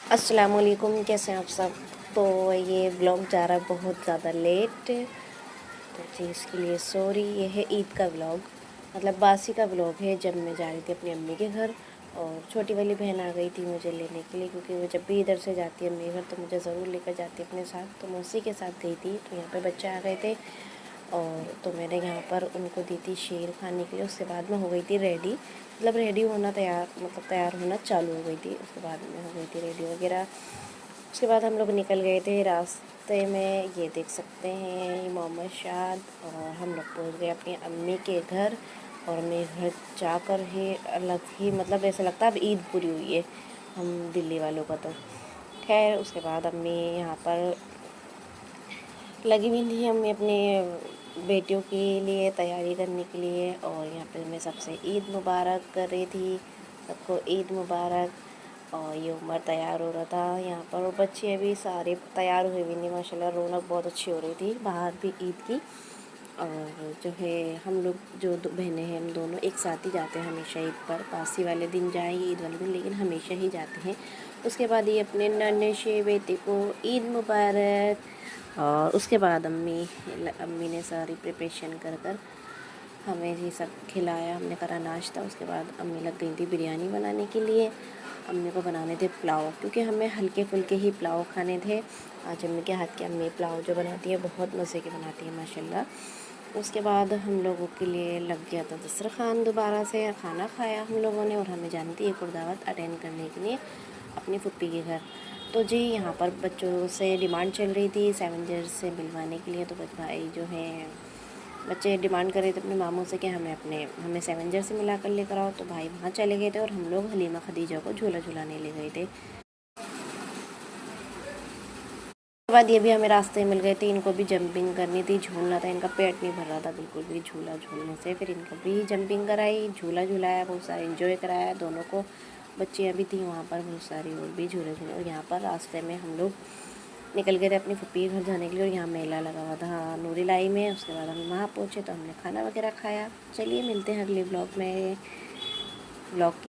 अस्सलामुअलैकुम, कैसे हैं आप सब। तो ये व्लॉग जा रहा है बहुत ज़्यादा लेट, तो जी इसके लिए सॉरी। ये है ईद का व्लॉग, मतलब बासी का व्लॉग है। जब मैं जा रही थी अपनी अम्मी के घर और छोटी वाली बहन आ गई थी मुझे लेने के लिए, क्योंकि वो जब भी इधर से जाती है अम्मी घर तो मुझे ज़रूर लेकर जाती है अपने साथ। तो मैं उसी के साथ गई थी। तो यहाँ पे बच्चे आ गए थे और तो मैंने यहाँ पर उनको दी थी शीर खाने के लिए। उसके बाद मैं हो गई थी रेडी, मतलब रेडी होना तैयार, मतलब तैयार होना चालू हो गई थी। उसके बाद मैं हो गई थी रेडी वगैरह। उसके बाद हम लोग निकल गए थे। रास्ते में ये देख सकते हैं मोहम्मद शाद, और हम लोग पहुँच गए अपनी अम्मी के घर। और मेरे घर जाकर ही अलग ही, मतलब ऐसा लगता है अब ईद पूरी हुई है हम दिल्ली वालों का। तो खैर उसके बाद अम्मी यहाँ पर लगी हुई थी, अम्मी अपनी बेटियों के लिए तैयारी करने के लिए। और यहाँ पे मैं सबसे ईद मुबारक कर रही थी, सबको ईद मुबारक। और ये उमर तैयार हो रहा था यहाँ पर, और बच्चे अभी सारे तैयार हुए भी नहीं माशाल्लाह। रौनक बहुत अच्छी हो रही थी बाहर भी ईद की। और जो है हम लोग जो दो बहनें हैं हम दोनों एक साथ ही जाते हैं हमेशा ईद पर। बासी वाले दिन जाएंगे ईद वाले दिन, लेकिन हमेशा ही जाते हैं। उसके बाद ये अपने नन्हे से बेटे को ईद मुबारक। और उसके बाद अम्मी ने सारी प्रिपरेशन कर कर हमें ये सब खिलाया। हमने करा नाश्ता। उसके बाद अम्मी लग गई थी बिरयानी बनाने के लिए। अम्मी को बनाने थे पुलाव, क्योंकि हमें हल्के फुल्के ही पुलाव खाने थे। आज अम्मी के हाथ की अम्मी पुलाव जो बनाती है बहुत मज़े की बनाती है माशाल्लाह। उसके बाद हम लोगों के लिए लग गया था दस्तरखान। दोबारा से खाना खाया हम लोगों ने, और हमें जानी थी एक और दावत अटेंड करने के लिए अपनी फुप्पी के घर। तो जी यहाँ पर बच्चों से डिमांड चल रही थी सेवेंजर्स से मिलवाने के लिए। तो भाई जो है बच्चे डिमांड कर रहे थे अपने मामों से कि हमें सेवेंजर से मिला कर लेकर आओ। तो भाई वहाँ चले गए थे और हम लोग हलीमा खदीजा को झूला झूलाने ले गए थे। उसके बाद ये भी हमें रास्ते में मिल गए थे। इनको भी जंपिंग करनी थी, झूलना था। इनका पेट नहीं भर रहा था बिल्कुल भी झूला झूलने से। फिर इनको भी जंपिंग कराई, झूला झूलाया, बहुत सारा इन्जॉय कराया दोनों को। बच्चियाँ भी थी वहाँ पर बहुत सारी, और भी झूले झूले। और यहाँ पर रास्ते में हम लोग निकल गए थे अपनी फुप्पी के घर जाने के लिए। और यहाँ मेला लगा हुआ था नूरी लाई में। उसके बाद हम वहाँ पहुँचे तो हमने खाना वगैरह खाया। चलिए मिलते हैं अगले ब्लॉग में। ब्लॉग